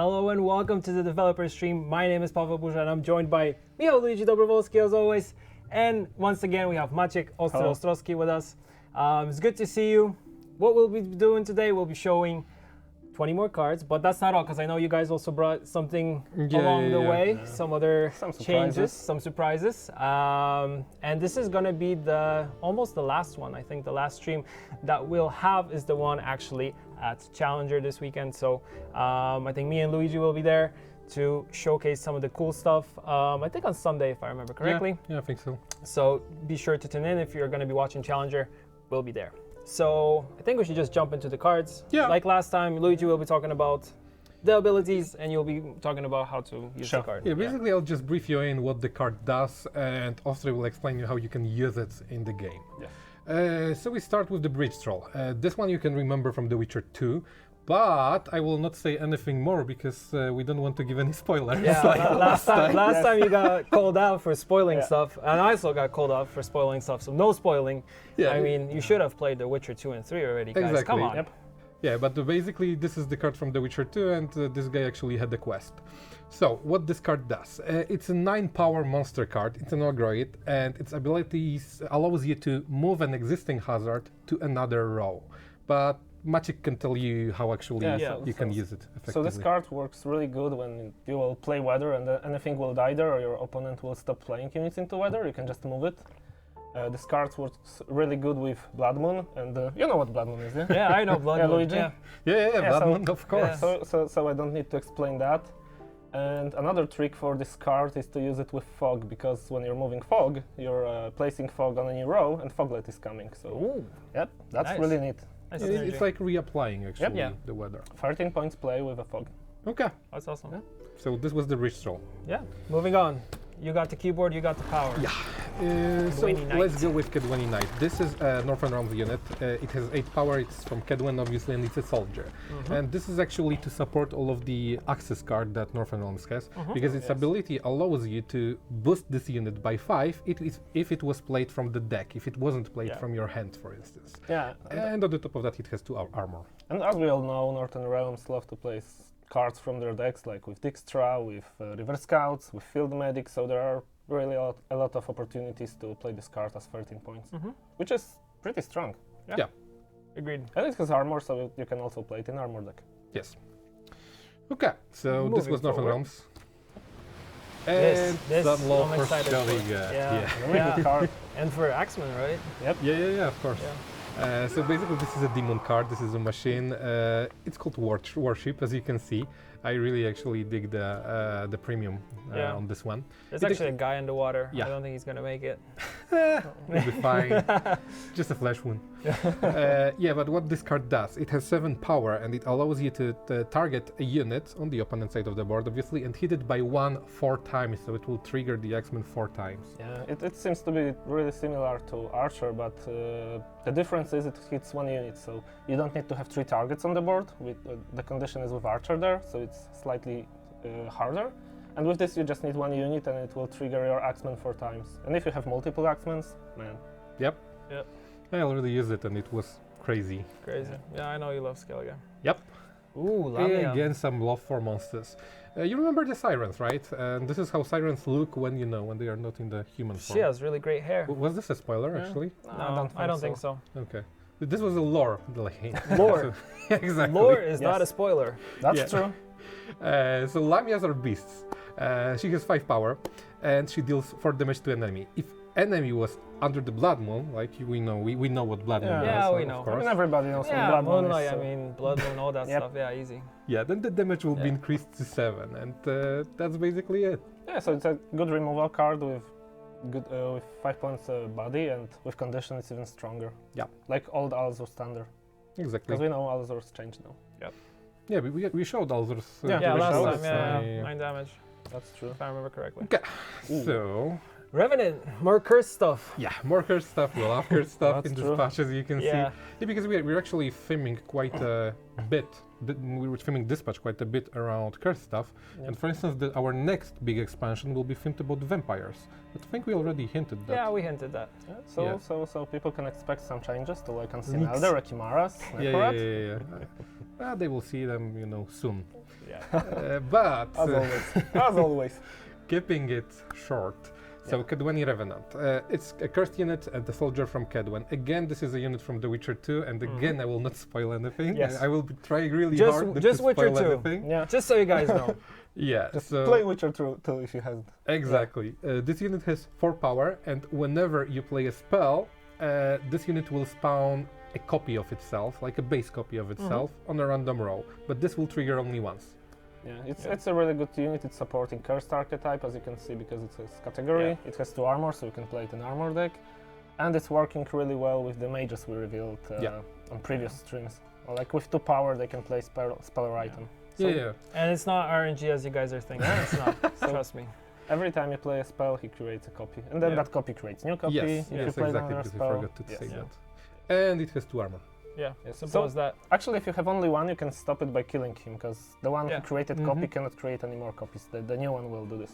Hello and welcome to the developer stream. My name is Paweł Burza and I'm joined by Michał Luigi Dobrowolski as always. And once again we have Maciek Ostrowski with us. It's good to see you. What we'll be doing today, we'll be showing 20 more cards, but that's not all because I know you guys also brought something along the way, some other changes, some surprises. And this is going to be almost the last one. I think the last stream that we'll have is the one actually at Challenger this weekend. So I think me and Luigi will be there to showcase some of the cool stuff. I think on Sunday, if I remember correctly. Yeah, I think so. So be sure to tune in if you're going to be watching Challenger. We'll be there. So I think we should just jump into the cards. Yeah. Like last time, Luigi will be talking about the abilities and you'll be talking about how to use the card. Yeah, basically I'll just brief you in what the card does and Ostry will explain you how you can use it in the game. Yeah. So we start with the Bridge Troll. This one you can remember from The Witcher 2. But I will not say anything more because we don't want to give any spoilers. Yeah, like last time you got called out for spoiling stuff, and I also got called out for spoiling stuff, so no spoiling. Yeah, I mean, you should have played The Witcher 2 and 3 already, guys. Exactly. Come on. Yep. Yeah, but basically this is the card from The Witcher 2 and this guy actually had the quest. So, what this card does. It's a 9-power monster card, it's an Ogroid, and its abilities allows you to move an existing hazard to another row. But Maciek can tell you how actually you can use it effectively. So this card works really good when you will play weather and anything will die there or your opponent will stop playing units into weather, you can just move it. This card works really good with Blood Moon, and you know what Blood Moon is, yeah? Yeah, I know Blood Moon. Luigi? Yeah, Blood Moon, of course. Yeah. So I don't need to explain that. And another trick for this card is to use it with Fog, because when you're moving Fog, you're placing Fog on a new row and Foglet is coming. So, yep, that's really neat. It's like reapplying actually the weather. 13 points play with a Fog. Okay. That's awesome. Yeah. So this was the Bridge Troll. Yeah, moving on. You got the keyboard, you got the power. Yeah. So let's go with Kedweni Knight. This is a Northland Rocks unit. It has 8 power, it's from Kedwen obviously, and it's a soldier. And this is actually to support all of the access card that Northland Rocks has, because its ability allows you to boost this unit by 5 if it was played from the deck, if it wasn't played from your hand, for instance. Yeah. And on the top of that, it has 2 armor. And as we all know, Northern Realms love to place cards from their decks, like with Dijkstra, with River Scouts, with Field Medic, so there are really a lot of opportunities to play this card as 13 points, which is pretty strong. Yeah. Agreed. And it has armor, so you can also play it in armor deck. Yes. Okay, so this was Northern Realms. And some love for Skellige. Yeah. Card. And for Axeman, right? Yep. Yeah, of course. Yeah. So basically this is a demon card, this is a machine. It's called Warship, as you can see. I really actually dig the premium on this one. There's actually a guy in the water. Yeah. I don't think he's gonna make it. It'll be fine. Just a flesh wound. Yeah, but what this card does, it has 7 power and it allows you to target a unit on the opponent side of the board, obviously, and hit it by 4 times, so it will trigger the Axeman 4 times. Yeah, it seems to be really similar to Archer, but the difference is it hits 1 unit, so you don't need to have 3 targets on the board. The condition is with Archer there, so it's slightly harder. And with this you just need 1 unit and it will trigger your Axeman 4 times. And if you have multiple Axemans, man. Yep. I already used it and it was crazy. Crazy. Yeah, I know you love Skellige. Yep. Ooh, Lamia. Again, some love for monsters. You remember the Sirens, right? And this is how Sirens look when they are not in the human form. She has really great hair. Was this a spoiler, actually? No, I don't think so. Okay. This was a lore. Lore. Exactly. Lore is not a spoiler. That's true. So Lamias are beasts. She has 5 power, and she deals 4 damage to an enemy. If enemy was under the Blood Moon, like we know what Blood Moon is. Yeah, we know. Of course. I mean, everybody knows what Blood Moon is. Moonlight, I mean, Blood Moon, all that stuff. Yeah, easy. Yeah, then the damage will be increased to 7, and that's basically it. Yeah, so it's a good removal card with 5 points body, and with condition it's even stronger. Yeah. Like old Alzur standard. Exactly. Because we know Alzur's changed now. Yep. Yeah, we showed Alzur's. Last time, 9 damage. That's true. If I remember correctly. Okay, so... Revenant, more curse stuff. Yeah, more curse stuff, we love curse stuff in this patch, as you can see. Yeah, because we're actually filming quite a bit. We were filming this patch quite a bit around curse stuff. And for instance, our next big expansion will be filmed about vampires. But I think we already hinted that. Yeah, we hinted that. So people can expect some changes to like Unseen Elder, Chimaras, Yeah. They will see them, you know, soon. Yeah. But As always. As always. keeping it short. So Kedweni Revenant. It's a cursed unit and a soldier from Kedwen. Again, this is a unit from The Witcher 2, and again, I will not spoil anything. Yes. I will be trying really Just- hard not just to Witcher spoil 2. anything. Yeah. Just so you guys know. Yeah. Just so play Witcher 2 if you haven't. exactly. This unit has 4 power, and whenever you play a spell, this unit will spawn a copy of itself, like a base copy of itself, on a random roll. But this will trigger only once. Yeah, it's a really good unit. It's supporting cursed archetype, as you can see, because it has category. It has 2 armor, so you can play it in armor deck, and it's working really well with the mages we revealed on previous streams. Like with 2 power, they can play spell or item. So Yeah. And it's not RNG as you guys are thinking. It's not. Trust me. every time you play a spell, he creates a copy, and then that copy creates new copy. Yes, if you yes, play exactly, another because spell. I forgot to say Yes. that. And it has 2 armor. Yeah. Yes. Simple So as that. actually, if you have only one, you can stop it by killing him, because the one Yeah. who created copy cannot create any more copies. The new one will do this.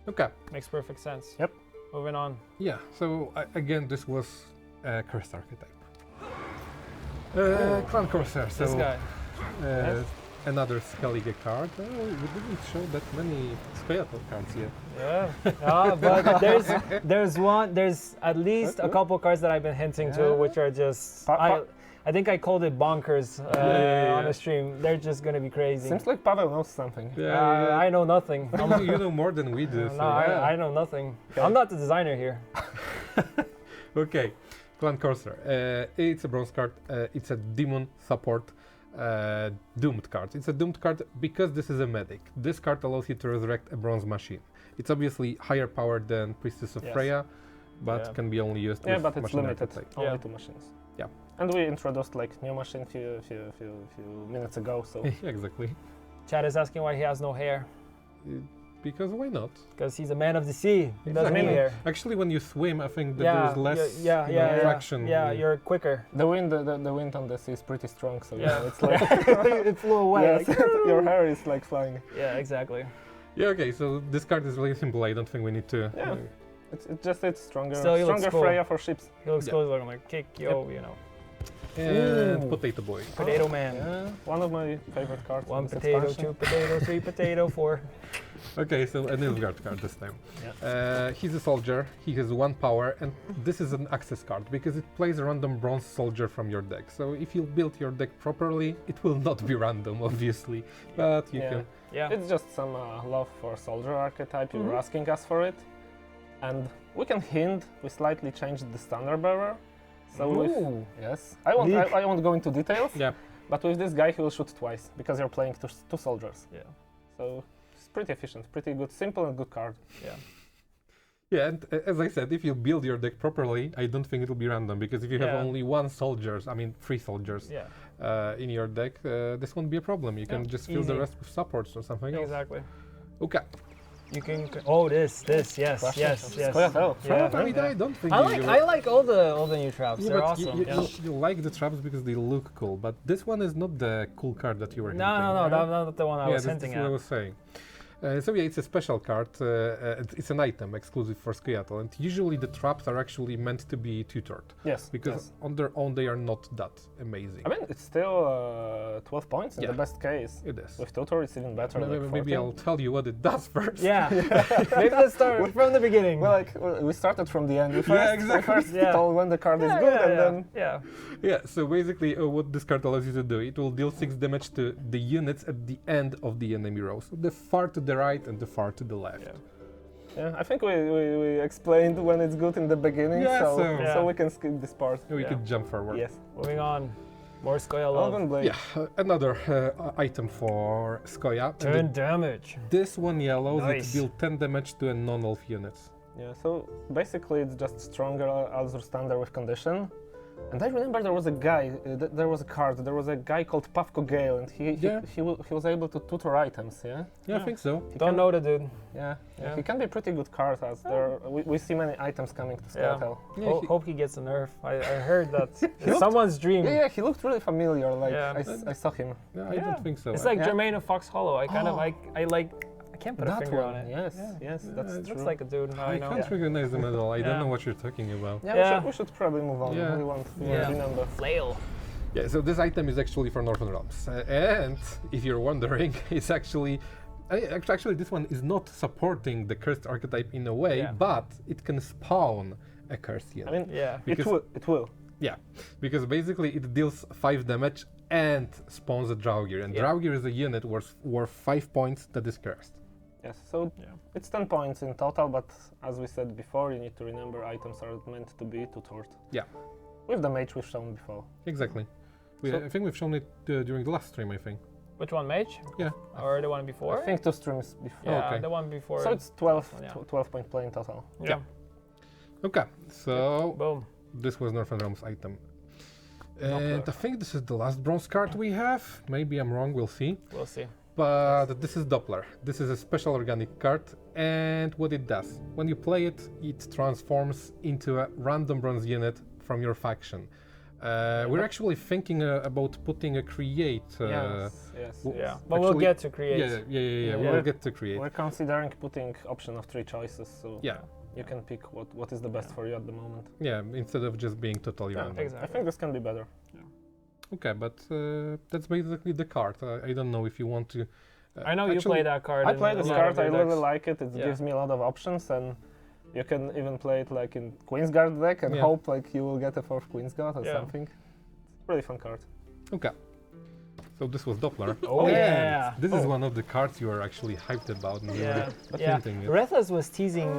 Okay. Makes perfect sense. Yep. Moving on. Yeah, so again, this was a cursed archetype. Clan Corsair, so This guy. another Skellige card. We didn't show that many Skeletron cards yet. Yeah. But there's at least a couple cards that I've been hinting to, which are just I think I called it bonkers on the stream. They're just gonna be crazy. Seems like Pavel knows something. I know nothing. You know more than we do. No, So I know nothing. Okay. I'm not the designer here. Okay, Clan Corsair. It's a bronze card. It's a demon support doomed card. It's a doomed card because this is a medic. This card allows you to resurrect a bronze machine. It's obviously higher powered than Priestess of Yes. Freya, but Yeah. can be only used Yeah, with but it's machine limited. archetype. Only Yeah. 2 machines. Yeah. And we introduced like new machine few minutes ago. So Exactly. Chad is asking why he has no hair. Because why not? Because he's a man of the sea. He doesn't need Exactly. hair. Actually, when you swim, I think that Yeah, there's less yeah, traction. Yeah, you're quicker. the wind on the sea is pretty strong. So Yeah. it's like It flew away. yes, like- your hair is like flying. yeah, exactly. Yeah, okay, so this card is really simple. I don't think we need to. Yeah. It's stronger. Still, he looks Stronger cool. Freya for ships. He looks Yeah. cool. He's looking like kick, yo, you know. And Ooh. Potato Boy. Potato man. Yeah, one of my favorite cards. 1 in this potato, expansion. 2 potato, 3 potato, 4. Okay, so a Nilfgaard card this time. Yeah. He's a soldier, he has 1 power, and this is an access card because it plays a random bronze soldier from your deck. So if you build your deck properly, it will not be random, obviously, but you can. Yeah. It's just some love for soldier archetype. You were asking us for it, and we can hint. We slightly changed the standard bearer. So with, Ooh. yes, I won't go into details. Yeah. But with this guy, he will shoot twice because you're playing 2 soldiers. Yeah. So it's pretty efficient, pretty good, simple and good card. Yeah. Yeah, and as I said, if you build your deck properly, I don't think it will be random because if you have Yeah. only 1 soldiers, I mean 3 soldiers Yeah. in your deck, this won't be a problem. You can Yeah, just fill the easy. rest with supports or something else. Exactly. Okay. You can. Oh, this. Yes. Classic. Yes. Yes. Square Yeah. I mean, I don't think I like all the new traps. Yeah, They're but awesome. you like the traps because they look cool, but this one is not the cool card that you were hinting. No, right? that's not the one I was this hinting is what I at. was saying. So yeah, it's a special card. It's an item exclusive for Skeletron, and usually the traps are actually meant to be tutored Yes, because on their own they are not that amazing. I mean, it's still 12 points in Yeah. the best case. It is. With tutor, it's even better. Maybe, like maybe 14. I'll tell you what it does first. Yeah. Maybe let's start from the beginning. Well, we started from the end. We first, exactly. We first Yeah. told when the card is yeah, good, yeah, and yeah. then Yeah. Yeah, so basically what this card allows you to do, it will deal 6 damage to the units at the end of the enemy row. So the far to the right and the far to the left. yeah, I think we explained when it's good in the beginning, Yeah, so so- we can skip this part. We Yeah. could jump forward. Yes. Moving on. More Skoya love. Elven Blade. Yeah, another item for Skoya. And 10 damage. this one allows it Nice. to deal 10 damage to a non-elf unit. Yeah, so basically it's just stronger Alzur standard with condition. And I remember there was a guy, there was a card, there was a guy called Pavko Gale, and he was able to tutor items, yeah? Yeah, I think so. Don't know the dude. Yeah, Yeah. he can be pretty good card as we see many items coming to Yeah. Skeletal. Yeah, Hope he gets a nerf. I heard that. It's someone's dream. Yeah, he looked really familiar, like Yeah. I saw him. Yeah, I Yeah. don't think so. It's like Yeah. Jermaine of Fox Hollow. I kind of like. I can't put a That finger one, on it. yes, Yeah. yes, Yeah, that's it true. Looks like a dude. Now I I know. can't recognize the medal. I Yeah. don't know what you're talking about. Yeah, Yeah. We should probably move on. Yeah. We won't Yeah. remember. Flail. Yeah, so this item is actually for Northland Realms. And if you're wondering, it's actually this one is not supporting the cursed archetype in a way, Yeah. but it can spawn a cursed unit. I mean, Yeah. it will. Yeah, because basically it deals 5 damage and spawns a Draugr, and Yeah. Draugr is a unit worth 5 points that is cursed. Yes, so Yeah. it's 10 points in total, but as we said before, you need to remember items are meant to be two-third. Yeah. With the mage we've shown before. Exactly. So- I think we've shown it during the last stream, I think. Which one, Mage? Yeah. Or the one before? I think 2 streams before. Yeah, okay. the one before. So it's 12, Yeah. 12 point play in total. Yeah. Okay, so Boom. this was Northland Realms item. Doppler. And I think this is the last bronze card we have. Maybe I'm wrong, we'll see. We'll see. But this is Doppler. This is a special organic card, and what it does, when you play it, it transforms into a random bronze unit from your faction. We're actually thinking about putting a create. Yes. w- Yeah. But we'll Actually- get to create. Yeah. Yeah. We'll get to create. We're considering putting option of 3 choices, so Yeah, you can pick what is the best for you at the moment. yeah. Instead of just being totally Yeah, random. exactly. I think this can be better. Okay, but that's basically the card. I don't know if you want to. I know you actually- play that card. I in play a this lot card, of your I really decks. like it. It Yeah. gives me a lot of options, and you can even play it like in Queen's Guard deck and Yeah. hope like you will get a 4th Queen's Guard or Yeah. something. It's a really fun card. Okay. So this was Doppler. Oh, And yeah. This is Oh. one of the cards you are actually hyped about. And Yeah, really yeah. hinting it. Rethless was teasing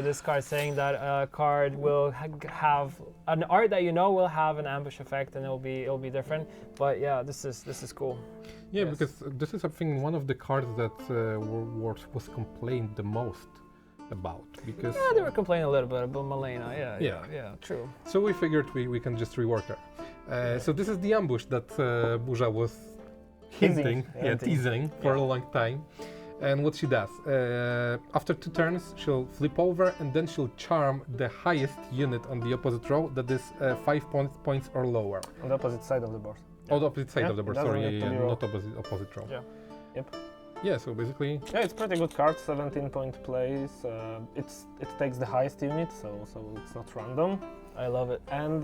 this card, saying that a card will have an art that you know will have an ambush effect, and it'll be different. But yeah, this is cool. Yeah, Yes. because this is something one of the cards that was complained the most about. Because Yeah, they were complaining a little bit about Malena. Yeah, Yeah. yeah, true. so we figured we can just rework her. So this is the ambush that Burza was hinting, teasing for a long time. And what she does, after 2 turns, she'll flip over and then she'll charm the highest unit on the opposite row that is 5 points or lower. On the opposite side of the board. Oh, the opposite side Yeah, of the board, it doesn't sorry, need to be row. not opposite row. Yeah. Yep. Yeah, so basically, Yeah, it's pretty good card. 17-point plays. It takes the highest unit, so it's not random. I love it. And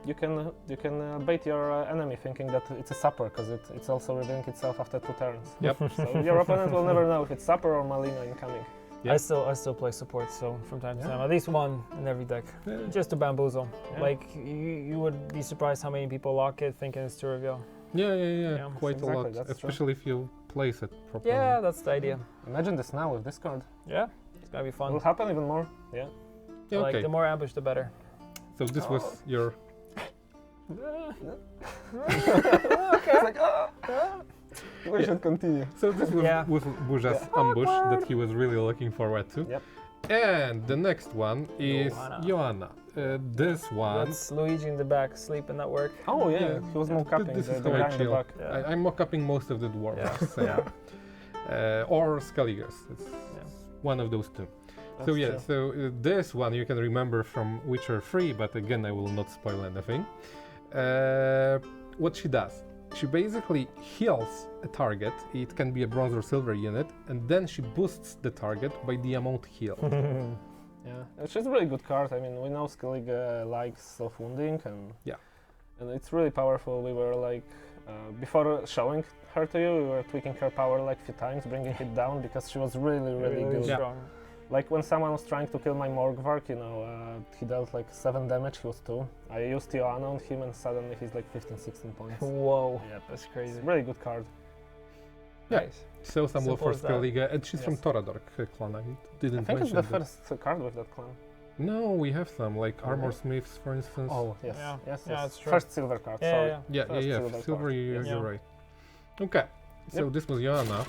you can bait your enemy thinking that it's a supper because it's also revealing itself after 2 turns. Yep. So your opponent will never know if it's supper or Malina incoming. Yeah. I still play support, so from time to Yeah. time, at least one in every deck, Yeah. just to bamboozle. Yeah. Like you would be surprised how many people lock it thinking it's to reveal. yeah, quite exactly, a lot, that's true. especially if you place it properly. Yeah, that's the idea. Imagine this now with this card. Yeah, it's gonna be It fun. will happen even more. Yeah. Yeah, Like okay. the more ambush, the better. So this was your It's like, we should continue. So this was Yeah. Burza's ambush that he was really looking forward to. Yep. And the next one is Joanna. Joanna. This one, That's Luigi in the back sleeping at work. Oh yeah, Yeah. he was mock-upping This the is guy how I in the chill. back. Yeah. I'm mock-upping most of the dwarves. Yeah. So, Yeah. or Scaligers. It's one of those two. So That's yeah, true. so this one you can remember from Witcher 3, but again I will not spoil anything. What she does, she basically heals a target, it can be a bronze or silver unit, and then she boosts the target by the amount healed. Yeah, which is a really good card. I mean, we know Skellig likes self-wounding, and Yeah. and it's really powerful. We were like, before showing her to you, we were tweaking her power like a few times, bringing it down because she was really good. Yeah. strong. Like when someone was trying to kill my Morgvark, he dealt like 7 damage, he was 2. I used Joanna on him and suddenly he's like 15-16 points. Whoa, Yep. that's It's crazy. a really good card. Yeah. Nice. So some love Simple for as that. Skellige, and she's from Yes. Toradork clan. I didn't I think it's mention the that. first card with that clan. No, we have some, like Oh, Armor really? Smiths, for instance. Oh, yes. Yeah. Yes, Yeah, yes. it's true. First silver card, Yeah, sorry. yeah. Yeah, First yeah, silver silver, card. you're Yeah. right. Okay, so Yep. this was Joanna,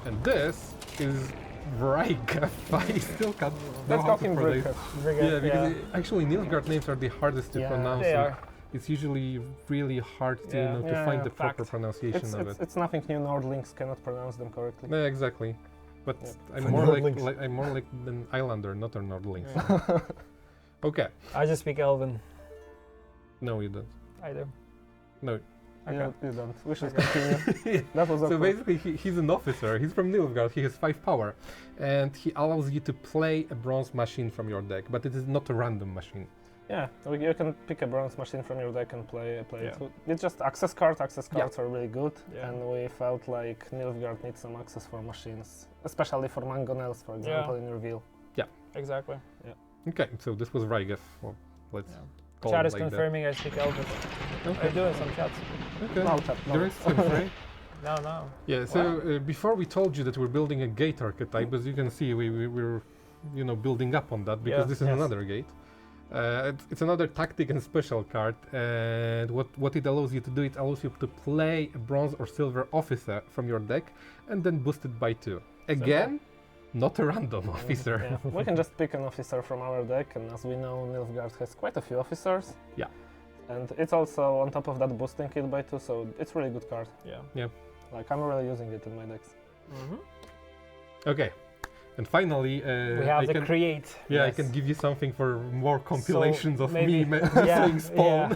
and this is Vrika. I still can't know Let's how go to in pronounce. Bricka. Very Yeah, good, because actually Nilfgaard names are the hardest to Yeah, pronounce. they and are. It's usually really hard to, Yeah. to Yeah, find yeah, the proper fact. pronunciation of it. It's nothing new. Nordlings cannot pronounce them correctly. Yeah, exactly. But Yep. I'm more like, Nordlings. I'm more like an Islander, not a Nordling. Yeah. Okay. I just speak Elven. No, you don't. I do. No. Okay. You don't. We should continue. That was So awkward. basically, he's an officer. He's from Nilfgaard. He has 5 power, and he allows you to play a bronze machine from your deck, but it is not a random machine. Yeah, you can pick a bronze machine from your deck and play it. Yeah. It's just access cards. Access cards are really good, Yeah. and we felt like Nilfgaard needs some access for machines, especially for mangonels, for example, in reveal. Exactly. Okay, so this was Rygef. Well, let's call Chat it is like confirming I speak Elvish. Okay. I'm doing some chats. that. Okay. No, chat, no. There is some right? No. Yeah, so before we told you that we're building a gate archetype, as you can see, we're building up on that because Yeah. this is Yes. another gate. It's another tactic and special card, and what it allows you to do, it allows you to play a bronze or silver officer from your deck and then boost it by 2. Again, not a random officer. Yeah. We can just pick an officer from our deck, and as we know, Nilfgaard has quite a few officers. Yeah. And it's also on top of that boosting it by 2, so it's a really good card. Yeah. Like I'm really using it in my decks. Okay, and finally, We have I the can, create. yeah, I Yes. can give you something for more compilations of maybe- me saying spawn.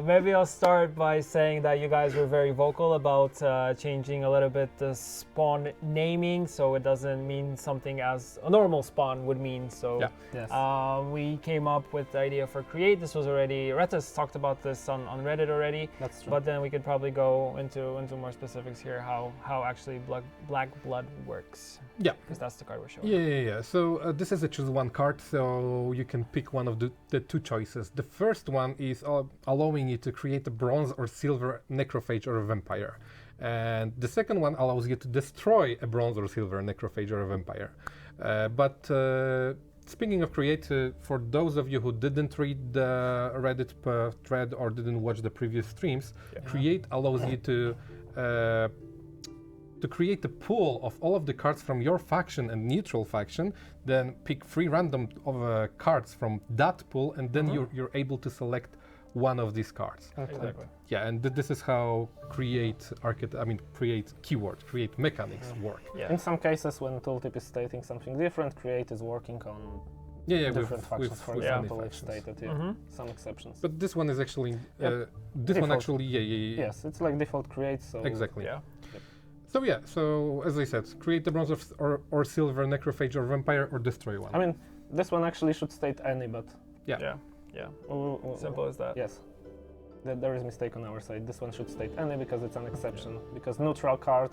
Maybe I'll start by saying that you guys were very vocal about changing a little bit the spawn naming, so it doesn't mean something as a normal spawn would mean. So Yeah. Yes. we came up with the idea for create. This was already Retas talked about this on Reddit already, That's true. but then we could probably go into more specifics here how actually Black Blood works. Yeah. Because that's the card we're showing. Yeah. So this is a choose one card, so you can pick one of the 2 choices. The first one is allowing you to create a bronze or silver necrophage or a vampire. And the second one allows you to destroy a bronze or silver necrophage or a vampire. But speaking of create, for those of you who didn't read the Reddit thread or didn't watch the previous streams, create allows you to create a pool of all of the cards from your faction and neutral faction, then pick 3 random cards from that pool, and then you're able to select one of these cards. Exactly. Yeah, and this is how create mechanics work. Yeah. In some cases, when tooltip is stating something different, create is working on Yeah, different factions. For with example, any we've factions. stated some exceptions. But this one is actually, Yep. this one Default. actually, yeah. Yes, it's like default create. So Exactly. Yeah. So as I said, create the bronze or silver necrophage or vampire or destroy one. I mean, this one actually should state any, but Yeah. Simple as that. yes, there is mistake on our side. This one should state any because it's an exception. Because neutral card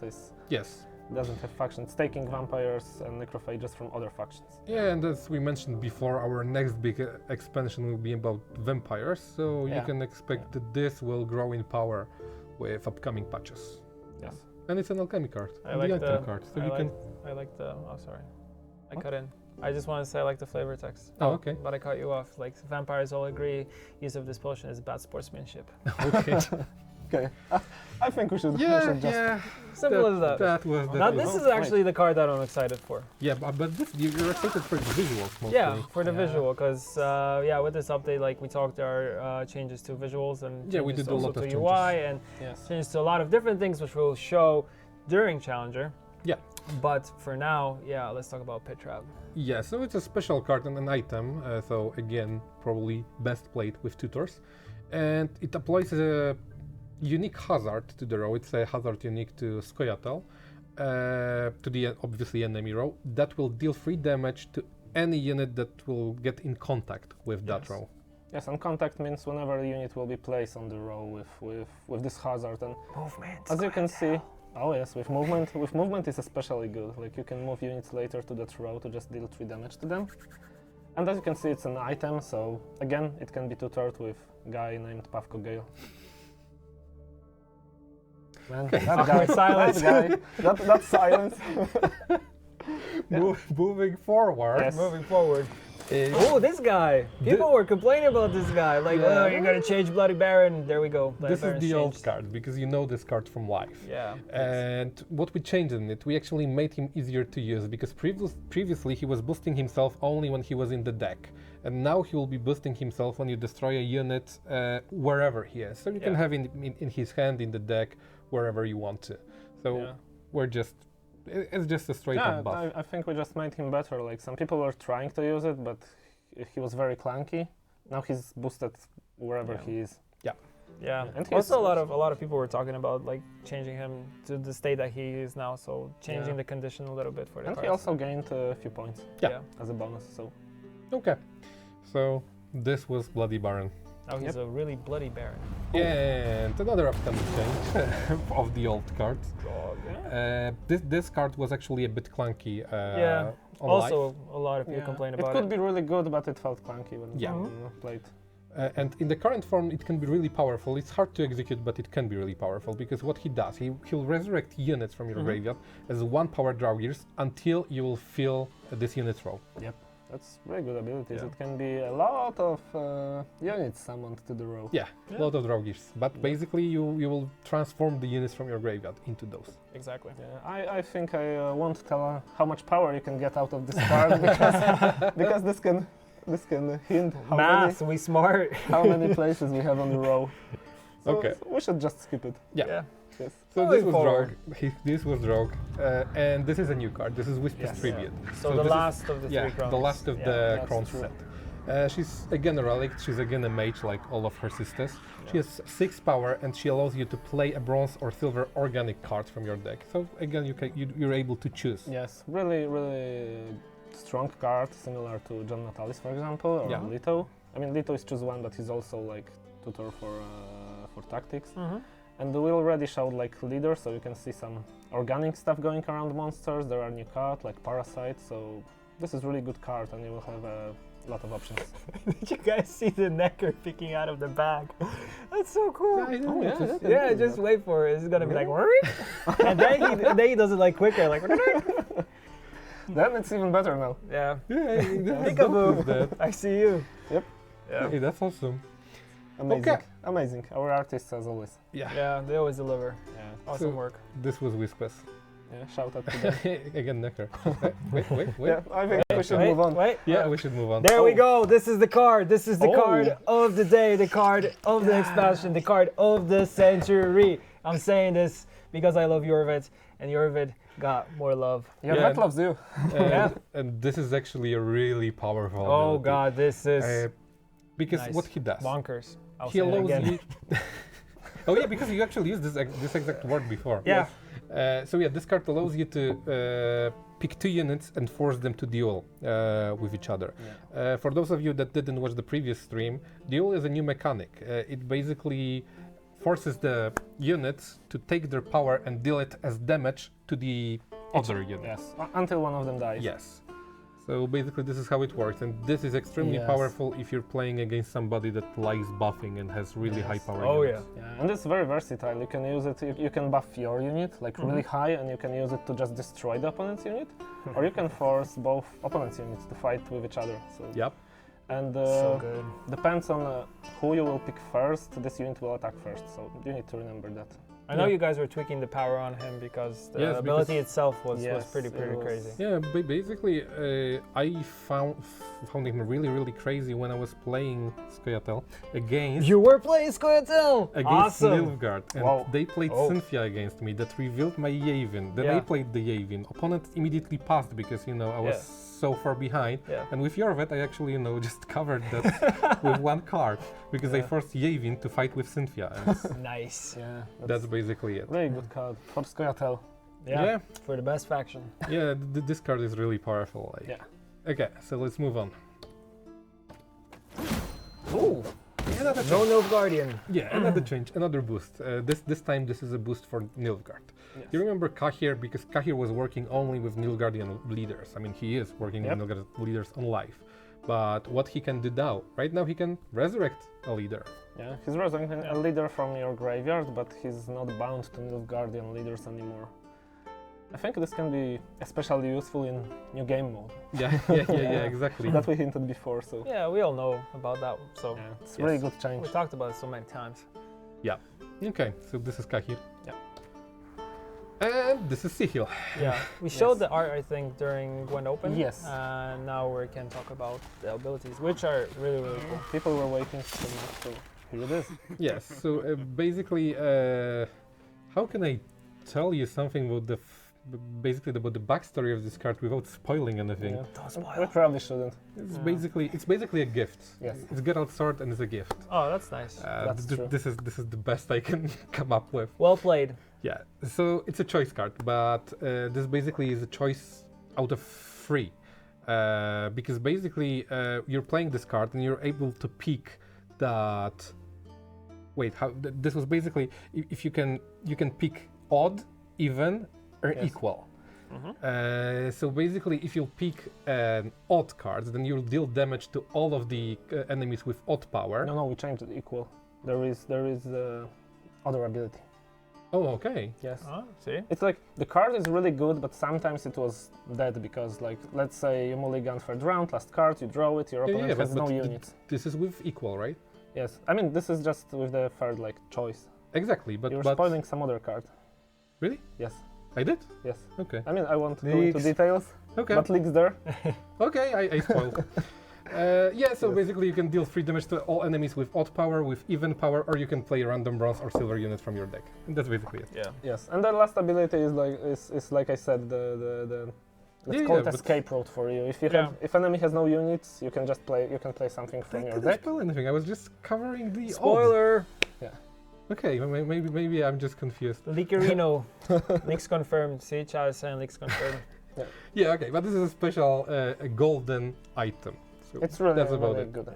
doesn't have faction. It's taking vampires and necrophages from other factions. Yeah, and as we mentioned before, our next big expansion will be about vampires, so you Yeah. can expect that this will grow in power with upcoming patches. Yes. And it's an alchemy card, I and like the item the- card, so I you like, can. I like the. Oh, sorry. I What? cut in. I just want to say I like the flavor text. Oh, okay. But I cut you off. Like vampires all agree, use of this potion is bad sportsmanship. Okay. Okay. I think we should. yeah, just yeah. Simple as that. That was. Now That this was is actually the card that I'm excited for. yeah, but this you're excited for the visuals mostly. Yeah, for the Yeah. visual, because with this update, like we talked, there are changes to visuals and Yeah, we changes did a also lot to of UI changes. and Yes. changes to a lot of different things, which we'll show during Challenger. Yeah. But for now, let's talk about Petra. Yeah, so it's a special card and an item. So again, probably best played with tutors, and it applies a unique hazard to the row. It's a hazard unique to Scoia'tael, to the obviously enemy row that will deal 3 damage to any unit that will get in contact with that Yes. row. Yes, and contact means whenever the unit will be placed on the row with this hazard. And Movement. as you can see, oh yes, with movement is especially good. Like you can move units later to that row to just deal 3 damage to them. And as you can see, it's an item, so again, it can be tutored with a guy named Pavko Gale. Man, that Awkward silence. that's silence. Moving forward. Yes. Moving forward. Oh, this guy! People were complaining about this guy. Like, Yeah. oh, you're gonna change Bloody Baron. There we go. Bloody This is Baron's the old changed. card because you know this card from life. Yeah. And what we changed in it, we actually made him easier to use because previously he was boosting himself only when he was in the deck. And now he will be boosting himself when you destroy a unit wherever he is. So you can Yeah. have in his hand, in the deck, wherever you want to. So it's just a straight up buff. I think we just made him better. Like some people were trying to use it, but he was very clunky. Now he's boosted wherever Yeah. he is. Yeah. And Also, he's- a lot of people were talking about like changing him to the state that he is now. So changing Yeah. the condition a little bit for the And he cards. also gained a few points Yeah. as a bonus. So Okay. So This was Bloody Baron. Oh, he's a really bloody Baron. And another upcoming change of the old cards. This card was actually a bit clunky. Yeah. On Also, life. a lot of people complain It about could be really good, but it felt clunky when Yeah. played. And in the current form, it can be really powerful. It's hard to execute, but it can be really powerful because what he does, he'll resurrect units from your graveyard as 1 power draw gears until you will fill this unit row. Yep. That's very good abilities. Yeah. It can be a lot of units summoned to the row. Yeah, a lot of draw gears. But basically, you will transform the units from your graveyard into those. Exactly. Yeah, I think I won't tell how much power you can get out of this card because this can hint Math, we smart. how many places we have on the row. So Okay. we should just skip it. Yeah. Yes. So Moving this was forward. Rogue. This was Rogue. And this is a new card. This is Whisper's Yes. Tribute. So the this last of the yeah, 3 crowns. the last of Yeah, the that's crown true. set. She's again a relic. She's again a mage like all of her sisters. She has 6 power and she allows you to play a bronze or silver organic card from your deck. So again, you're able to choose. Yes, really strong card, similar to John Natalis, for example, or Yeah. Leto. I mean, Leto is choose 1, but he's also like tutor for tactics. And we already showed like leader, so you can see some organic stuff going around monsters. There are new cards like Parasite, so this is really good card, and you will have a lot of options. Did you guys see the necker picking out of the bag? That's so cool. Yeah, Just wait for it. It's gonna be like, and then he does it like quicker, like. Then it's even better now. Yeah. Yeah, Peekaboo. I see you. Yep. Yeah. Hey, that's awesome. Amazing. Okay. Amazing. Our artists as always. Yeah. Yeah, they always deliver. Yeah. Awesome So- work. This was Whispers. Yeah. Shout out to them. Again, Necker. wait. Yeah. I think we should Wait, move on. Wait. Yeah, we should move on. There we go. This is the card. This is the Oh. card of the day, the card of the expansion, the card of the century. I'm saying this because I love Jorvet, and Jorvet got more love. Yeah, Yeah. that loves you. Yeah. And this is actually a really powerful Oh ability. God, this is Because nice. what he does, bonkers. I'll he say it allows again. you... Oh yeah, because you actually used this exact word before. Yeah. So yeah, this card allows you to pick 2 units and force them to duel with each other. For those of you that didn't watch the previous stream, duel is a new mechanic. It basically forces the units to take their power and deal it as damage to the other unit. Yes. Until one of them dies. Yes. So basically this is how it works, and this is extremely Yes. powerful if you're playing against somebody that likes buffing and has really high power Oh units. Yeah, and it's very versatile. You can use it, you can buff your unit like really high, and you can use it to just destroy the opponent's unit, or you can force both opponent's units to fight with each other. So Yep. and So good. depends on who you will pick first, this unit will attack first, so you need to remember that. I know Yeah. you guys were tweaking the power on him because the Yes, ability because- itself was Yes, pretty it was- crazy. Yeah, basically, I found him really crazy when I was playing Scoia'tael against You were playing Scoia'tael! Awesome! Nilfgaard, and Wow. they played Oh. Cynthia against me. That revealed my Yavin. Then I Yeah. played the Yavin. Opponent immediately passed because I was so far behind. Yeah. And with Jorvet, I actually just covered that with 1 card because I Yeah. forced Yavin to fight with Cynthia. And Nice. Yeah, that's basically it. really good card for Scoia'tael. Yeah, for the best faction. Yeah, this card is really powerful. Yeah. Okay, so let's move on. Ooh, Another no Nilfgaardian. Yeah, another change, another boost. This time this is a boost for Nilfgaard. Yes. You remember Kahir, because Kahir was working only with Nilfgaardian leaders. I mean, he is working Yep. with Nilfgaardian leaders on life. But what he can do now, right now he can resurrect a leader. Yeah, he's resurrecting a leader from your graveyard, but he's not bound to Nilfgaardian leaders anymore. I think this can be especially useful in new game mode Yeah, exactly. that we hinted before. So Yeah, we all know about that. So yeah, it's Yes. really good change. we talked about it so many times. Okay, so this is Kahir. Yeah. And this is Sihil. Yeah, we showed the art I think during GWENT Open. Yes. And now we can talk about the abilities, which are really cool. People were waiting so much, so here it is. Yes, so basically, how can I tell you something about basically about the backstory of this card without spoiling anything? Yeah. Don't spoil. We probably shouldn't. It's basically a gift. Yes. It's Geralt's sword and it's a gift. Oh, that's nice. That's true. This is the best I can come up with. Well played. Yeah. So it's a choice card, but this basically is a choice out of 3. because basically you're playing this card and you're able to pick that. Wait, this was basically if you can pick odd, even, or equal. So basically, if you pick an odd card, then you'll deal damage to all of the enemies with odd power. No, we changed it equal. There is other ability. Oh, okay. Yes. See? It's like the card is really good, but sometimes it was dead because, like, let's say you mulligan third round, last card, you draw it, your opponent has no units. This is with equal, right? Yes. I mean, this is just with the third choice. Exactly, but You're spoiling some other card. Really? Yes. I did? Yes. Okay. I mean, I won't go into details. Okay. But leaks there. Okay, I spoiled. So basically you can deal 3 damage to all enemies with odd power, with even power, or you can play a random bronze or silver unit from your deck. And that's basically it. Yeah. Yes. And the last ability is like I said, the let's call it escape route for you. If you if enemy has no units, you can just play something from your deck. Spell anything. I was just covering the Spoiler. Yeah. Okay, maybe I'm just confused. Leakerino. Leaks confirmed. See, Chad is saying leaks confirmed. Yeah, okay, but this is a special a golden item. So it's really, that's about really it. good.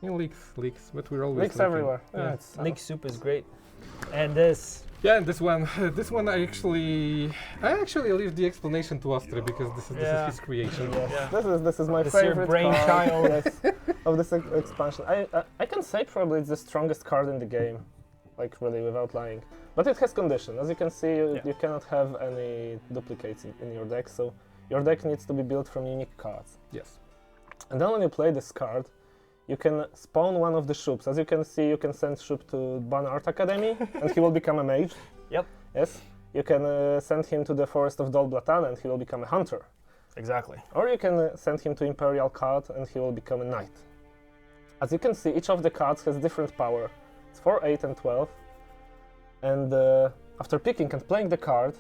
Yeah, leaks, but we're always leaks everywhere. Yeah. Leak soup is great. And this. Yeah, and this one I actually leave the explanation to Astre because this is his creation. Yes. Yeah. This is my this favorite your brainchild. of this expansion. I can say probably it's the strongest card in the game, like really without lying. But it has condition. As you can see, you cannot have any duplicates in your deck, so your deck needs to be built from unique cards. Yes. And then when you play this card, you can spawn one of the Shoops. As you can see, you can send Shoop to Ban Art Academy, and he will become a mage. Yep. Yes. You can send him to the Forest of Dol Blatan, and he will become a hunter. Exactly. Or you can send him to Imperial Card, and he will become a knight. As you can see, each of the cards has different power. It's 4, 8, and 12. And after picking and playing the card,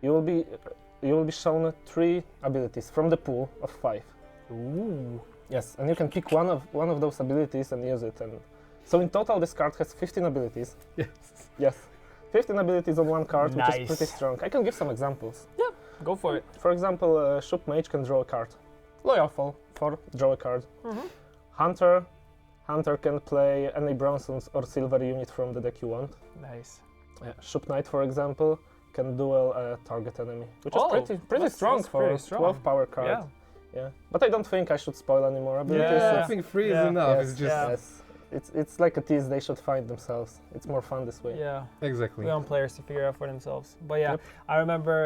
you will be shown 3 abilities from the pool of 5. Ooh. Yes, and you can pick one of those abilities and use it. And so in total, this card has 15 abilities. Yes. Yes, 15 abilities on one card, Nice. which is pretty strong. I can give some examples. Yeah, go for it. For example, Shoop Mage can draw a card. Loyal Fall for draw a card. Hunter can play any bronze or silver unit from the deck you want. Nice. Shoop Knight, for example, can duel a target enemy, which is pretty strong that's for pretty a strong. 12 power card. Yeah. Yeah, but I don't think I should spoil any more abilities. Yeah. I think 3 is Yeah. enough. Yes, It's just yes. It's like a tease. They should find themselves. It's more fun this way. Yeah. exactly. We want players to figure out for themselves. But yeah, Yep. I remember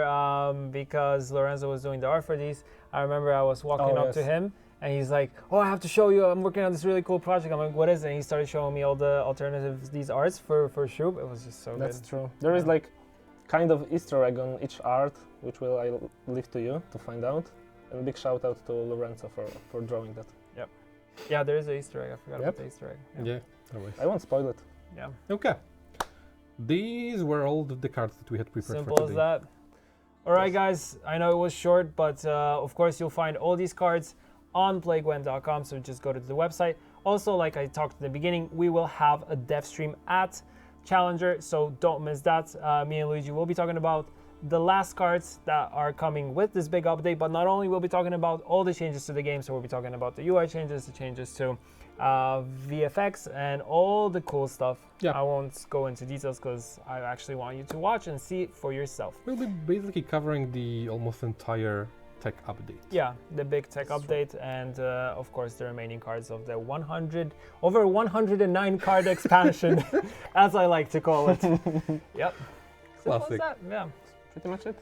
because Lorenzo was doing the art for these, I remember I was walking up to yes. him and he's like, oh, I have to show you, I'm working on this really cool project. I'm like, what is it? And he started showing me all the alternatives, these arts for Shoop. It was just so That's good. true. There is like kind of Easter egg on each art, which I leave to you to find out. And big shout out to Lorenzo for drawing that. Yeah, there is an Easter egg. I forgot about the Easter egg. Yeah. Always. I won't spoil it. Yeah. Okay. These were all the cards that we had prepared Simple for as today. that. All right, guys. I know it was short, but of course you'll find all these cards on playgwent.com. So just go to the website. Also, like I talked in the beginning, we will have a dev stream at Challenger, so don't miss that. Me and Luigi will be talking about the last cards that are coming with this big update, but not only we'll be talking about all the changes to the game, so we'll be talking about the UI changes, the changes to VFX, and all the cool stuff. Yeah. I won't go into details because I actually want you to watch and see it for yourself. We'll be basically covering the almost entire tech update. Yeah, the big tech update, and of course the remaining cards of the over 109 card expansion, as I like to call it. Yep. Simple as Classic. that. Yeah. Pretty much it.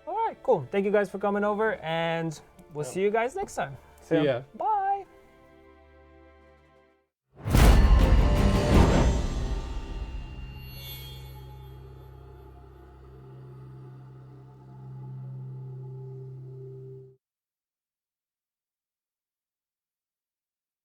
All right, cool. Thank you guys for coming over, and we'll see you guys next time. See ya. Yeah. Bye.